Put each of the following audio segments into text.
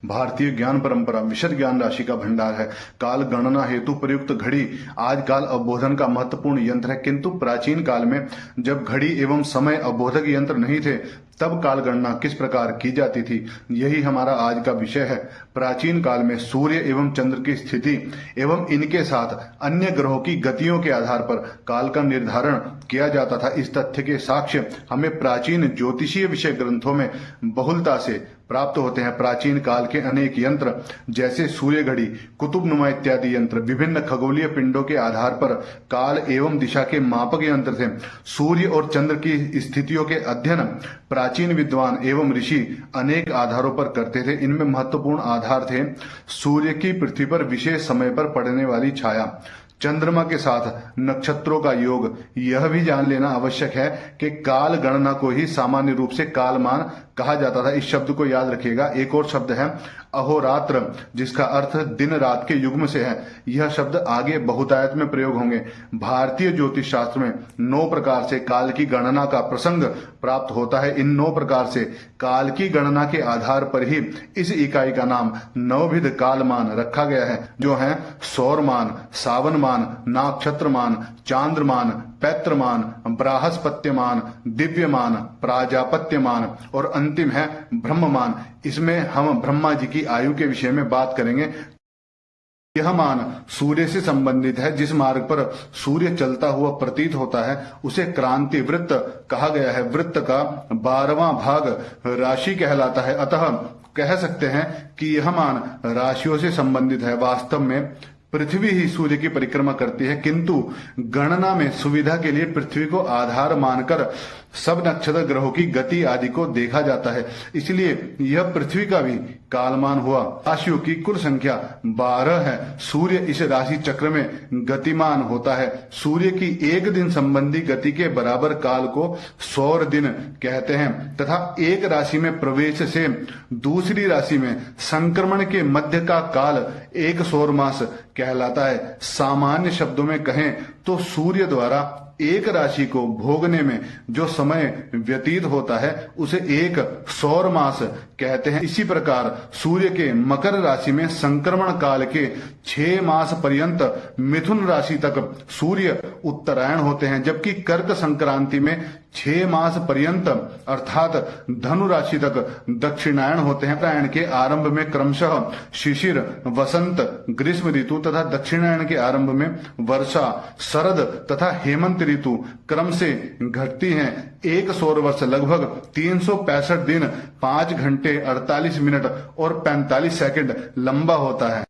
भारतीय ज्ञान परंपरा विशद ज्ञान राशि का भंडार है। काल गणना हेतु प्रयुक्त घड़ी आज काल अवबोधन का महत्वपूर्ण यंत्र है, किंतु प्राचीन काल में जब घड़ी एवं समय अवबोधक यंत्र नहीं थे तब काल गणना किस प्रकार की जाती थी, यही हमारा आज का विषय है। प्राचीन काल में सूर्य एवं चंद्र की स्थिति एवं इनके साथ अन्य ग्रहों की गतियों के आधार पर काल का निर्धारण किया जाता था। इस तथ्य के साक्ष्य हमें प्राचीन ज्योतिषीय विषय ग्रंथों में बहुलता से प्राप्त होते हैं। प्राचीन काल के अनेक यंत्र जैसे सूर्य घड़ी, कुतुबनुमा इत्यादि यंत्र विभिन्न खगोलीय पिंडों के आधार पर काल एवं दिशा के मापक यंत्र थे। सूर्य और चंद्र की स्थितियों के अध्ययन प्राचीन विद्वान एवं ऋषि अनेक आधारों पर करते थे। इनमें महत्वपूर्ण आधार थे सूर्य की पृथ्वी पर विशेष समय पर पड़ने वाली छाया, चंद्रमा के साथ नक्षत्रों का योग। यह भी जान लेना आवश्यक है कि काल गणना को ही सामान्य रूप से कालमान कहा जाता था। इस शब्द को याद रखिएगा। एक और शब्द है अहोरात्र, जिसका अर्थ दिन रात के युग्म से है। यह शब्द आगे बहुतायत में प्रयोग होंगे। भारतीय ज्योतिष शास्त्र में 9 प्रकार से काल की गणना का प्रसंग प्राप्त होता है। इन 9 प्रकार से काल की गणना के आधार पर ही इस इकाई का नाम नवविध कालमान रखा गया है, जो है सौरमान, सावनमान, नाक्षत्रमान, चांद्रमान, पैत्रमान, बृहस्पत्यमान, दिव्यमान, प्राजापत्यमान और अंतिम है ब्रह्ममान। इसमें हम ब्रह्मा जी की आयु के विषय में बात करेंगे। यह मान सूर्य से संबंधित है। जिस मार्ग पर सूर्य चलता हुआ प्रतीत होता है उसे क्रांति वृत्त कहा गया है। वृत्त का 12वां भाग राशि कहलाता है, अतः कह सकते हैं कि यह मान राशियों से संबंधित है। वास्तव में पृथ्वी ही सूर्य की परिक्रमा करती है, किंतु गणना में सुविधा के लिए पृथ्वी को आधार मानकर सब नक्षत्र ग्रहों की गति आदि को देखा जाता है। इसलिए यह पृथ्वी का भी कालमान हुआ। राशियों की कुल संख्या 12 है। सूर्य इस राशि चक्र में गतिमान होता है। सूर्य की एक दिन संबंधी गति के बराबर काल को सौर दिन कहते हैं तथा एक राशि में प्रवेश से दूसरी राशि में संक्रमण के मध्य का काल एक सौर मास कहलाता है। सामान्य शब्दों में कहें तो सूर्य द्वारा एक राशि को भोगने में जो समय व्यतीत होता है उसे एक सौर मास कहते हैं। इसी प्रकार सूर्य के मकर राशि में संक्रमण काल के 6 मास पर्यंत मिथुन राशि तक सूर्य उत्तरायण होते हैं, जबकि कर्क संक्रांति में 6 मास पर्यंत अर्थात धनु राशि तक दक्षिणायन होते हैं। उत्तरायण के आरंभ में क्रमशः शिशिर, वसंत, ग्रीष्म ऋतु तथा दक्षिणायन के आरंभ में वर्षा, शरद तथा हेमंत ऋतु क्रम से घटती हैं। एक सौर वर्ष लगभग 365 दिन, 5 घंटे 48 मिनट और 45 सेकंड लंबा होता है।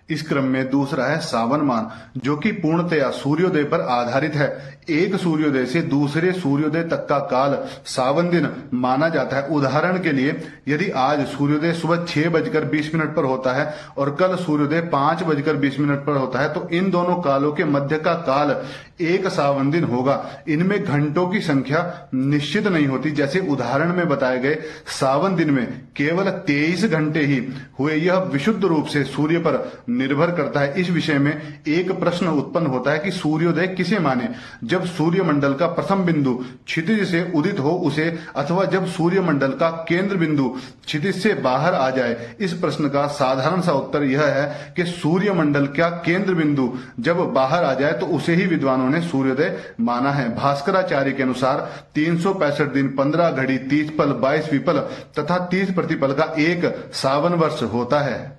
इस क्रम में दूसरा है सावन मान, जो कि पूर्णतया सूर्योदय पर आधारित है। एक सूर्योदय से दूसरे सूर्योदय तक का काल सावन दिन माना जाता है। उदाहरण के लिए यदि आज सूर्योदय सुबह 6:20 पर होता है और कल सूर्योदय 5:20 पर होता है, तो इन दोनों कालों के मध्य का काल एक सावन दिन होगा। इनमें घंटों की संख्या निश्चित नहीं होती। जैसे उदाहरण में बताए गए सावन दिन में केवल 23 घंटे ही हुए। यह विशुद्ध रूप से सूर्य पर निर्भर करता है। इस विषय में एक प्रश्न उत्पन्न होता है कि सूर्योदय किसे माने, जब सूर्यमंडल का प्रथम बिंदु क्षितिज से उदित हो उसे, अथवा जब सूर्यमंडल का केंद्र बिंदु क्षितिज से बाहर आ जाए। इस प्रश्न का साधारण सा उत्तर यह है कि सूर्यमंडल का केंद्र बिंदु जब बाहर आ जाए तो उसे ही विद्वानों ने सूर्योदय माना है। भास्कराचार्य के अनुसार 365 दिन, 15 घड़ी, 30 पल, 22 विपल तथा 30 प्रतिपल का एक सावन वर्ष होता है।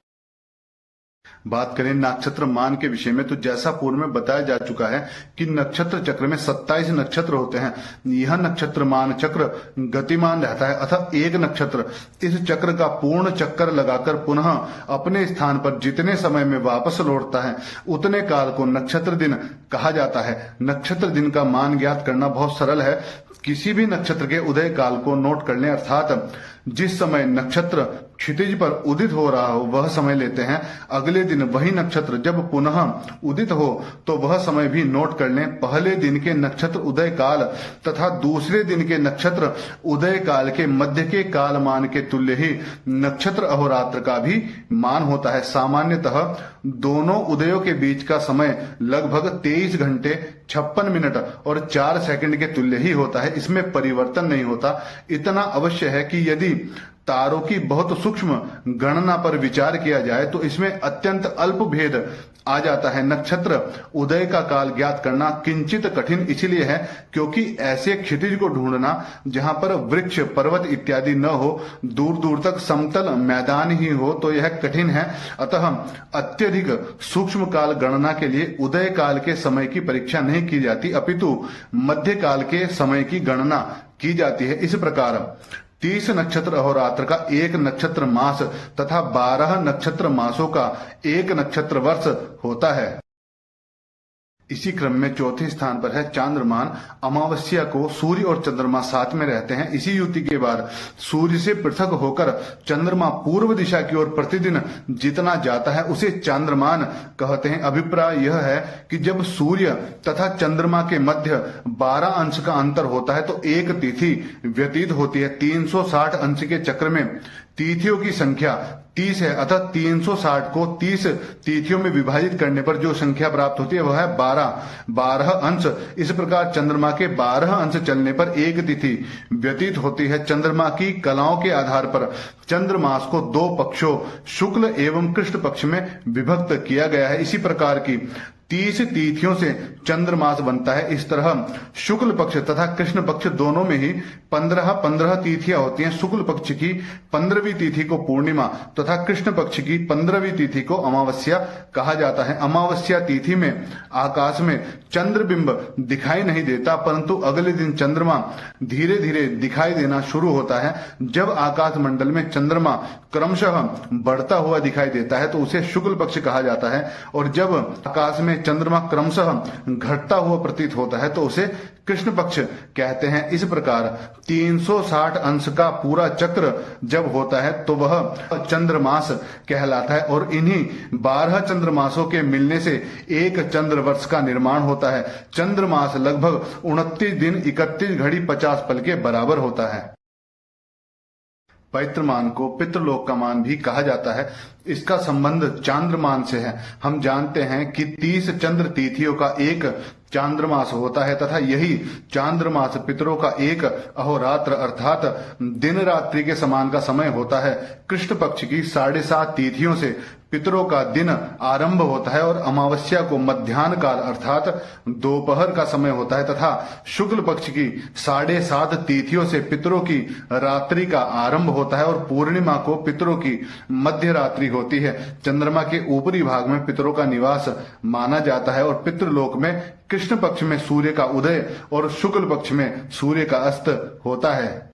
बात करें नक्षत्र मान के विषय में, तो जैसा पूर्व में बताया जा चुका है कि नक्षत्र चक्र में 27 नक्षत्र होते हैं। यह नक्षत्र मान चक्र गतिमान रहता है, अतः एक नक्षत्र इस चक्र का पूर्ण चक्कर लगाकर पुनः अपने स्थान पर जितने समय में वापस लौटता है उतने काल को नक्षत्र दिन कहा जाता है। नक्षत्र दिन का मान ज्ञात करना बहुत सरल है। किसी भी नक्षत्र के उदय काल को नोट कर लें, अर्थात जिस समय नक्षत्र क्षितिज पर उदित हो रहा हो वह समय लेते हैं। अगले दिन वही नक्षत्र जब पुनः उदित हो तो वह समय भी नोट कर लें। पहले दिन के नक्षत्र उदय काल तथा दूसरे दिन के नक्षत्र उदय काल के मध्य के काल मान के तुल्य ही नक्षत्र अहोरात्र का भी मान होता है। सामान्यतः दोनों उदयों के बीच का समय लगभग 23 घंटे 56 मिनट और 4 सेकंड के तुल्य ही होता है। इसमें परिवर्तन नहीं होता। इतना अवश्य है कि यदि तारों की बहुत सूक्ष्म गणना पर विचार किया जाए तो इसमें अत्यंत अल्प भेद आ जाता है। नक्षत्र उदय का काल ज्ञात करना किंचित कठिन इसलिए है क्योंकि ऐसे क्षितिज को ढूंढना जहां पर वृक्ष पर्वत इत्यादि न हो, दूर दूर तक समतल मैदान ही हो, तो यह कठिन है। अतः अत्यधिक सूक्ष्म काल गणना के लिए उदय काल के समय की परीक्षा नहीं की जाती, अपितु मध्य काल के समय की गणना की जाती है। इस प्रकार 30 नक्षत्र अहोरात्र का एक नक्षत्र मास तथा 12 नक्षत्र मासों का एक नक्षत्र वर्ष होता है। इसी क्रम में चौथे स्थान पर है चांद्रमान। अमावस्या को सूर्य और चंद्रमा साथ में रहते हैं। इसी युति के बाद सूर्य से पृथक होकर चंद्रमा पूर्व दिशा की ओर प्रतिदिन जितना जाता है उसे चांद्रमान कहते हैं। अभिप्राय यह है कि जब सूर्य तथा चंद्रमा के मध्य 12 अंश का अंतर होता है तो एक तिथि व्यतीत होती है। 360 अंश के चक्र में तिथियों की संख्या 30 है, अतः 360 को 30 तिथियों में विभाजित करने पर जो संख्या प्राप्त होती है वह है 12 अंश। इस प्रकार चंद्रमा के 12 अंश चलने पर एक तिथि व्यतीत होती है। चंद्रमा की कलाओं के आधार पर चंद्रमास को दो पक्षों शुक्ल एवं कृष्ण पक्ष में विभक्त किया गया है। इसी प्रकार की 30 तिथियों से चंद्रमास बनता है। इस तरह शुक्ल पक्ष तथा कृष्ण पक्ष दोनों में ही 15 तिथियां होती हैं। शुक्ल पक्ष की 15वीं तिथि को पूर्णिमा तथा कृष्ण पक्ष की 15वीं तिथि को अमावस्या कहा जाता है। अमावस्या तिथि में आकाश में चंद्रबिंब दिखाई नहीं देता, परंतु अगले दिन चंद्रमा धीरे धीरे दिखाई देना शुरू होता है। जब आकाश मंडल में चंद्रमा क्रमशः बढ़ता हुआ दिखाई देता है तो उसे शुक्ल पक्ष कहा जाता है, और जब आकाश में चंद्रमा क्रमशः घटता हुआ प्रतीत होता है तो उसे कृष्ण पक्ष कहते हैं। इस प्रकार 360 अंश का पूरा चक्र जब होता है तो वह चंद्रमास कहलाता है, और इन्हीं 12 चंद्रमासों के मिलने से एक चंद्र वर्ष का निर्माण होता है। चंद्रमास लगभग 29 दिन 31 घड़ी 50 पल के बराबर होता है। पैत्रमान को पितृलोक का मान भी कहा जाता है। इसका संबंध चांद्रमान से है। हम जानते हैं कि 30 चंद्र तिथियों का एक चांद्रमास होता है तथा यही चांद्रमास पितरों का एक अहोरात्र अर्थात दिन रात्रि के समान का समय होता है। कृष्ण पक्ष की 7.5 तिथियों से पितरों का दिन आरंभ होता है और अमावस्या को मध्याह्न काल अर्थात दोपहर का समय होता है तथा शुक्ल पक्ष की 7.5 तिथियों से पितरों की रात्रि का आरंभ होता है और पूर्णिमा को पितरों की मध्य रात्रि होती है। चंद्रमा के ऊपरी भाग में पितरों का निवास माना जाता है और पितृलोक में कृष्ण पक्ष में सूर्य का उदय और शुक्ल पक्ष में सूर्य का अस्त होता है।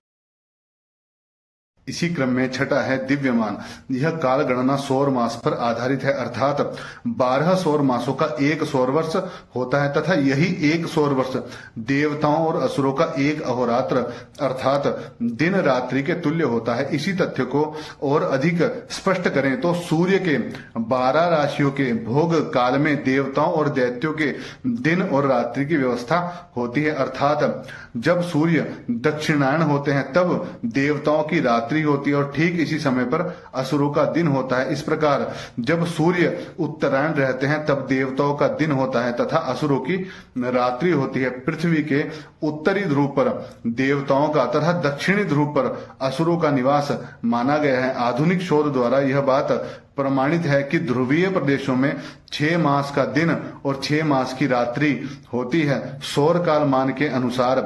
इसी क्रम में छठा है दिव्यमान। यह काल गणना सौर मास पर आधारित है, अर्थात 12 सौर मासों का एक सौर वर्ष होता है तथा यही एक सौर वर्ष देवताओं और असुरों का एक अहोरात्र अर्थात दिन रात्रि के तुल्य होता है। इसी तथ्य को और अधिक स्पष्ट करें तो सूर्य के 12 राशियों के भोग काल में देवताओं और दैत्यों के दिन और रात्रि की व्यवस्था होती है, अर्थात जब सूर्य दक्षिणायन होते हैं तब देवताओं की रात्रि होती है और ठीक इसी समय पर असुरों का दिन होता है। इस प्रकार जब सूर्य उत्तरायण रहते हैं तब देवताओं का दिन होता है तथा असुरों की रात्रि होती है। पृथ्वी के उत्तरी ध्रुव पर देवताओं का तथा दक्षिणी ध्रुव पर असुरों का निवास माना गया है। आधुनिक शोध द्वारा यह बात प्रमाणित है कि ध्रुवीय प्रदेशों में 6 मास का दिन और 6 मास की रात्रि होती है। सौर काल मान के अनुसार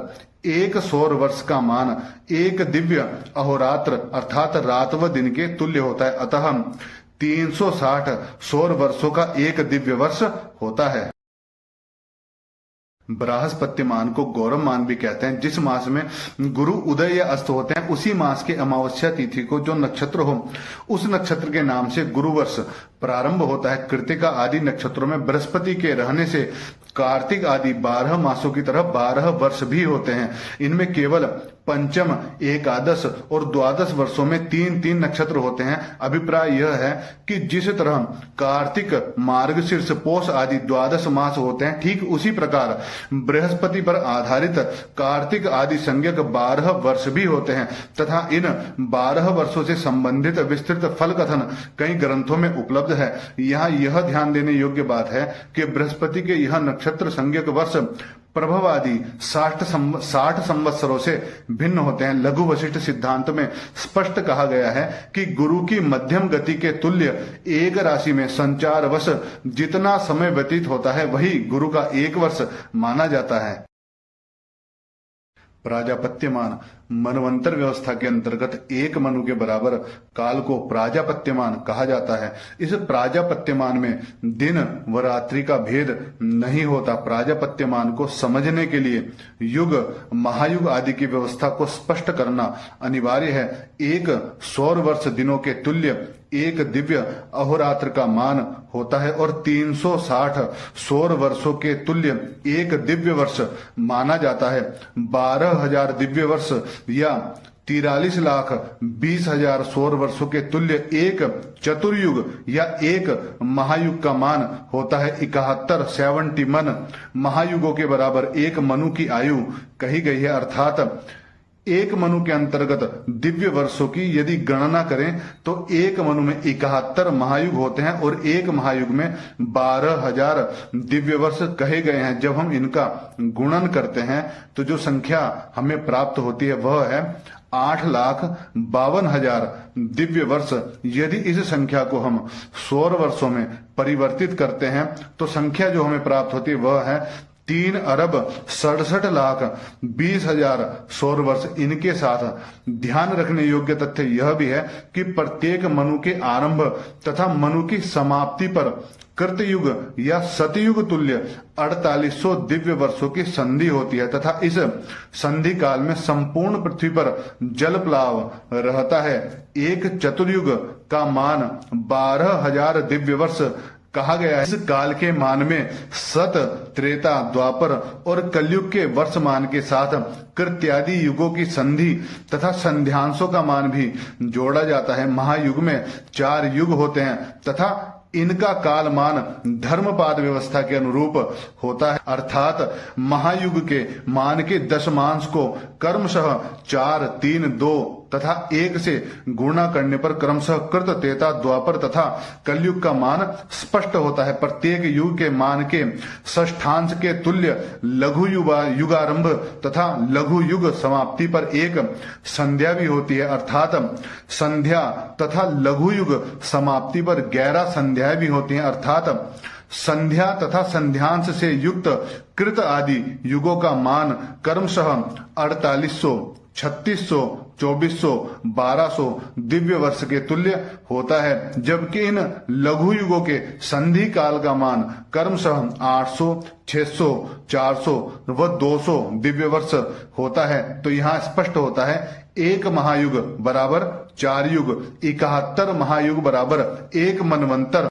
एक सौर वर्ष का मान एक दिव्य अहोरात्र अर्थात रात व दिन के तुल्य होता है। अतः 360 सौर वर्षों का एक दिव्य वर्ष होता है। बृहस्पति मान को गौरव मान भी कहते हैं। जिस मास में गुरु उदय या अस्त होते हैं उसी मास के अमावस्या तिथि को जो नक्षत्र हो उस नक्षत्र के नाम से गुरु वर्ष प्रारंभ होता है। कृतिका आदि नक्षत्रों में बृहस्पति के रहने से कार्तिक आदि 12 मासों की तरह 12 वर्ष भी होते हैं। इनमें केवल पंचम, एकादश और द्वादश वर्षों में 3-3 नक्षत्र होते हैं। अभिप्राय यह है कि जिस तरह कार्तिक, मार्गशीर्ष, पौष आदि द्वादश मास होते हैं ठीक उसी प्रकार बृहस्पति पर आधारित कार्तिक आदि संज्ञक 12 वर्ष भी होते हैं तथा इन 12 वर्षों से संबंधित विस्तृत फल कथन कई ग्रंथों में उपलब्ध है। यहाँ यह ध्यान देने योग्य बात है कि बृहस्पति के यह नक्षत्र संज्ञक वर्ष प्रभव आदि 60 संवत्सरों से भिन्न होते हैं। लघु वशिष्ठ सिद्धांत में स्पष्ट कहा गया है कि गुरु की मध्यम गति के तुल्य एक राशि में संचार वश जितना समय व्यतीत होता है वही गुरु का 1 वर्ष माना जाता है। प्राजापत्यमान मनवंतर व्यवस्था के अंतर्गत 1 मनु के बराबर काल को प्राजापत्यमान कहा जाता है। इस प्राजापत्यमान में दिन व रात्रि का भेद नहीं होता। प्राजापत्यमान को समझने के लिए युग, महायुग आदि की व्यवस्था को स्पष्ट करना अनिवार्य है। 1 सौर वर्ष दिनों के तुल्य 1 दिव्य अहोरात्र का मान होता है और 360 सौर वर्षों के तुल्य 1 दिव्य वर्ष माना जाता है। 12,000 दिव्य वर्ष या 43,20,000 सौर वर्षों के तुल्य 1 चतुर्युग या 1 महायुग का मान होता है। 71 मन महायुगों के बराबर 1 मनु की आयु कही गई है। अर्थात 1 मनु के अंतर्गत दिव्य वर्षों की यदि गणना करें तो 1 मनु में 71 महायुग होते हैं और 1 महायुग में 12,000 दिव्य वर्ष कहे गए हैं। जब हम इनका गुणन करते हैं तो जो संख्या हमें प्राप्त होती है वह है 8,52,000 दिव्य वर्ष। यदि इस संख्या को हम सौर वर्षों में परिवर्तित करते हैं तो संख्या जो हमें प्राप्त होती है वह है 3,67,20,000 सौर वर्ष। इनके साथ ध्यान रखने योग्य तथ्य यह भी है कि प्रत्येक मनु के आरंभ तथा मनु की समाप्ति पर कृतयुग या सतयुग तुल्य 4800 दिव्य वर्षों की संधि होती है तथा इस संधि काल में संपूर्ण पृथ्वी पर जल प्लाव रहता है। 1 चतुर्युग का मान 12,000 दिव्य वर्ष कहा गया है। इस काल के मान में सत, त्रेता, द्वापर और कलयुग के वर्षमान के साथ कृत्यादि युगों की संधि तथा संध्यांशों का मान भी जोड़ा जाता है। महायुग में 4 युग होते हैं तथा इनका कालमान धर्मपाद व्यवस्था के अनुरूप होता है। अर्थात महायुग के मान के दशमांश को क्रमशः 4, 3, 2 तथा 1 से गुणा करने पर क्रमशः कृत, त्रेता, द्वापर तथा कलयुग का मान स्पष्ट होता है। प्रत्येक युग के मान के षष्ठांश के तुल्य लघु युगारंभ तथा लघु युग समाप्ति पर एक संध्या भी होती है। अर्थात संध्या तथा लघु युग समाप्ति पर 11 संध्याएं भी होती हैं। अर्थात संध्या तथा संध्यांश से युक्त कृत आदि युगों का मान क्रमशः 4800, 3600, 2400, 1200 दिव्य वर्ष के तुल्य होता है, जबकि इन लघु युगों के संधि काल का मान क्रमशः 800, 600, 400 व 200 दिव्य वर्ष होता है। तो यहाँ स्पष्ट होता है 1 महायुग बराबर 4 युग, 71 महायुग बराबर 1 मनवंतर।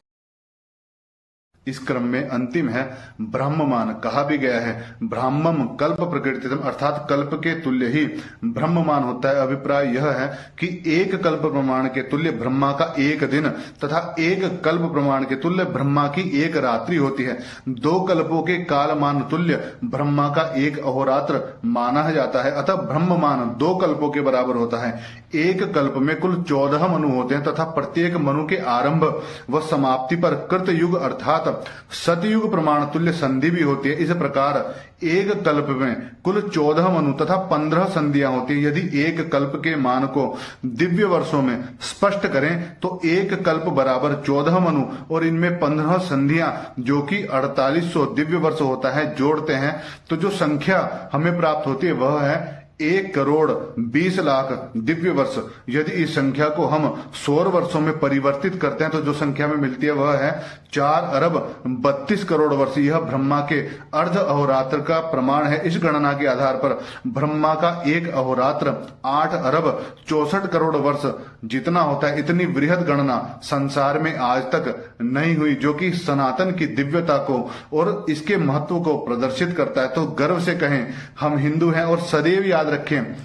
इस क्रम में अंतिम है ब्रह्ममान। कहा भी गया है ब्राह्मम कल्प प्रकृतितम, अर्थात कल्प के तुल्य ही ब्रह्ममान होता है। अभिप्राय यह है कि 1 कल्प प्रमाण के तुल्य ब्रह्मा का 1 दिन तथा 1 कल्प प्रमाण के तुल्य ब्रह्मा की 1 रात्रि होती है। 2 कल्पों के कालमान तुल्य ब्रह्मा का 1 अहोरात्र माना जाता है। अतः ब्रह्ममान 2 कल्पों के बराबर होता है। 1 कल्प में कुल 14 मनु होते हैं तथा प्रत्येक मनु के आरंभ व समाप्ति पर कृत युग अर्थात सतयुग प्रमाण तुल्य संधि भी होती है। इस प्रकार 1 कल्प में कुल 14 मनु तथा 15 संधियां होती है। यदि 1 कल्प के मान को दिव्य वर्षों में स्पष्ट करें तो 1 कल्प बराबर 14 मनु और इनमें 15 संधियां जो कि 4800 दिव्य वर्ष होता है जोड़ते हैं तो जो संख्या हमें प्राप्त होती है वह है 1,20,00,000 दिव्य वर्ष। यदि इस संख्या को हम सौर वर्षों में परिवर्तित करते हैं तो जो संख्या में मिलती है वह है 4,32,00,00,000 वर्ष। यह ब्रह्मा के अर्ध अहोरात्र का प्रमाण है। इस गणना के आधार पर ब्रह्मा का 1 अहोरात्र 8,64,00,00,000 वर्ष जितना होता है। इतनी वृहद गणना संसार में आज तक नहीं हुई, जो कि सनातन की दिव्यता को और इसके महत्व को प्रदर्शित करता है। तो गर्व से कहें हम हिंदू हैं और सदैव याद रखें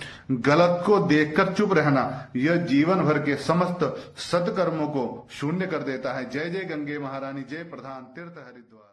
गलत को देखकर चुप रहना यह जीवन भर के समस्त सत्कर्मों को शून्य कर देता है। जय जय गंगे महारानी, जय प्रधान तीर्थ हरिद्वार।